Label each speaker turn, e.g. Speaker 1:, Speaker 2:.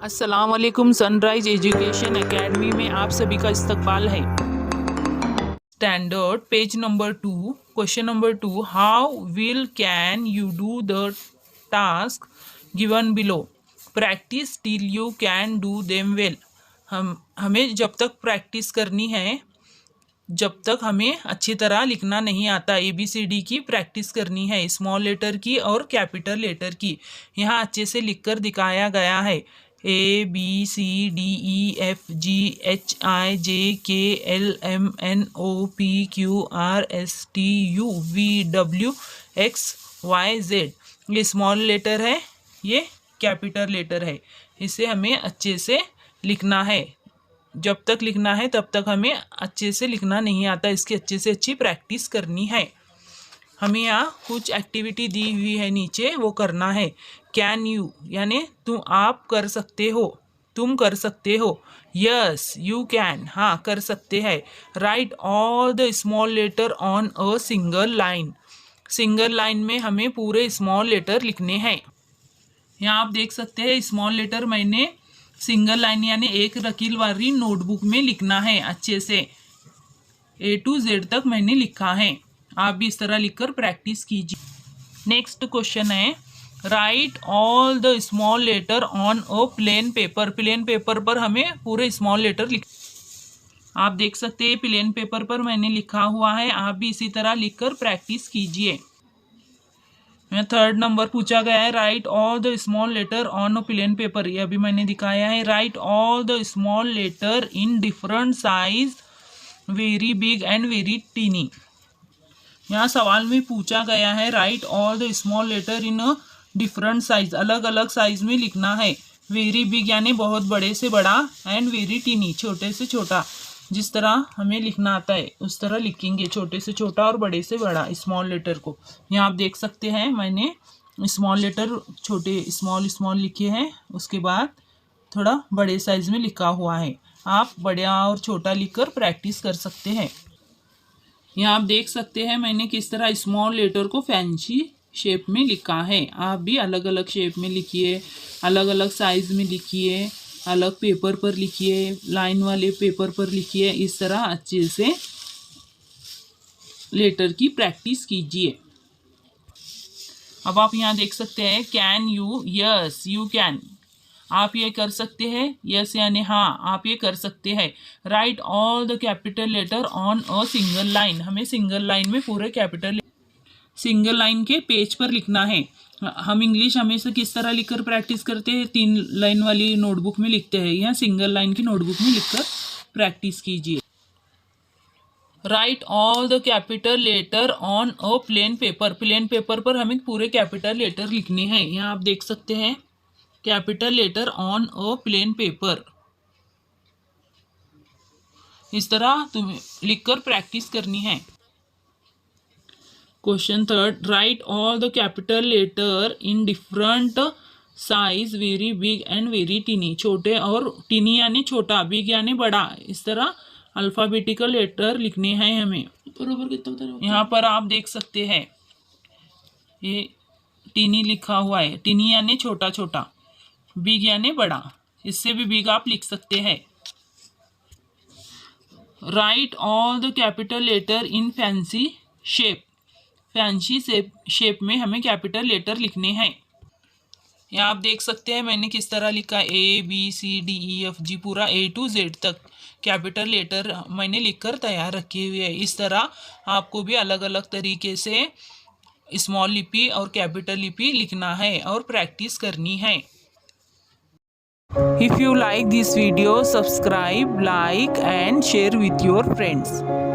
Speaker 1: अस्सलाम वालेकुम। Sunrise education academy में आप सभी का इस्तकबाल है। Standard page number 2, question number 2, how will can you do the task given below, practice till you can do them well. हमें जब तक प्रैक्टिस करनी है, जब तक हमें अच्छी तरह लिखना नहीं आता। ABCD की प्रैक्टिस करनी है, स्मॉल लेटर की और कैपिटल लेटर की। यहाँ अच्छे से लिखकर दिखाया गया है। ABCDEFGHIJKLMNOPQRSTUVWXYZ, ये स्मॉल लेटर है, ये कैपिटल लेटर है। इसे हमें अच्छे से लिखना है। जब तक लिखना है तब तक हमें अच्छे से लिखना नहीं आता। इसकी अच्छे से अच्छी प्रैक्टिस करनी है। हमें यहाँ कुछ एक्टिविटी दी हुई है नीचे, वो करना है। कैन यू यानी आप कर सकते हो, तुम कर सकते हो। यस यू कैन, हाँ कर सकते हैं। Write all the small letter on a single line, single line में हमें पूरे स्मॉल लेटर लिखने हैं। यहाँ आप देख सकते हैं स्मॉल लेटर मैंने सिंगल लाइन यानी एक रकील वाली नोटबुक में लिखना है। अच्छे से A to Z तक मैंने लिखा है। आप भी इस तरह लिखकर प्रैक्टिस कीजिए। नेक्स्ट क्वेश्चन है, write all the small letter on a plain paper. Plain paper पर हमें पूरे स्मॉल लेटर लिख, आप देख सकते हैं प्लेन पेपर पर मैंने लिखा हुआ है। आप भी इसी तरह लिखकर प्रैक्टिस कीजिए। थर्ड नंबर पूछा गया है, write all the small letter on a plain paper. ये अभी मैंने दिखाया है। Write all the small letter in different size, very big and very tiny. यहाँ सवाल में पूछा गया है, write all the small letter in a different size, अलग अलग साइज में लिखना है। वेरी बिग यानी बहुत बड़े से बड़ा, एंड वेरी टीनी छोटे से छोटा। जिस तरह हमें लिखना आता है उस तरह लिखेंगे, छोटे से छोटा और बड़े से बड़ा स्मॉल लेटर को। यहाँ आप देख सकते हैं मैंने स्मॉल लेटर छोटे स्मॉल स्मॉल लिखे हैं, उसके बाद थोड़ा बड़े साइज में लिखा हुआ है। आप बड़ा और छोटा लिखकर प्रैक्टिस कर सकते हैं। यहाँ आप देख सकते हैं मैंने किस तरह स्मॉल लेटर को फैंसी शेप में लिखा है। आप भी अलग अलग शेप में लिखिए, अलग अलग साइज में लिखिए, अलग पेपर पर लिखिए, लाइन वाले पेपर पर लिखिए। इस तरह अच्छे से लेटर की प्रैक्टिस कीजिए। अब आप यहाँ देख सकते हैं can you, yes you can, आप ये कर सकते हैं। यस यानी हाँ आप ये कर सकते हैं। Write all the capital letter on a single line, हमें सिंगल लाइन में पूरे कैपिटल सिंगल लाइन के पेज पर लिखना है। हम इंग्लिश हमेशा किस तरह लिखकर प्रैक्टिस करते हैं, 3 लाइन वाली नोटबुक में लिखते हैं। यहाँ सिंगल लाइन की नोटबुक में लिखकर प्रैक्टिस कीजिए। Right all the capital letter on a plain paper. Plain paper पर हमें पूरे कैपिटल लेटर लिखने हैं। यहाँ आप देख सकते हैं capital letter on a plain paper. इस तरह तुम्हें लिखकर प्रैक्टिस करनी है। Question third, write all the capital letter in different size, very big and very tiny. छोटे और टीनी यानी छोटा, बिग यानी बड़ा। इस तरह अल्फ़ाबेटिकल लेटर लिखने हैं हमें। यहाँ पर आप देख सकते हैं ये टीनी लिखा हुआ है। टीनी यानी छोटा छोटा, बिग यानी बड़ा। इससे भी बिग आप लिख सकते हैं। Write all the capital letter in fancy shape. Fancy shape में हमें कैपिटल लेटर लिखने हैं। यहाँ आप देख सकते हैं मैंने किस तरह लिखा, ABCDEFG पूरा A to Z तक कैपिटल लेटर मैंने लिखकर तैयार रखे हुए हैं। इस तरह आपको भी अलग अलग तरीके से स्मॉल लिपि और कैपिटल लिपि लिखना है और प्रैक्टिस करनी है। If you like this video, subscribe, like and share with your friends.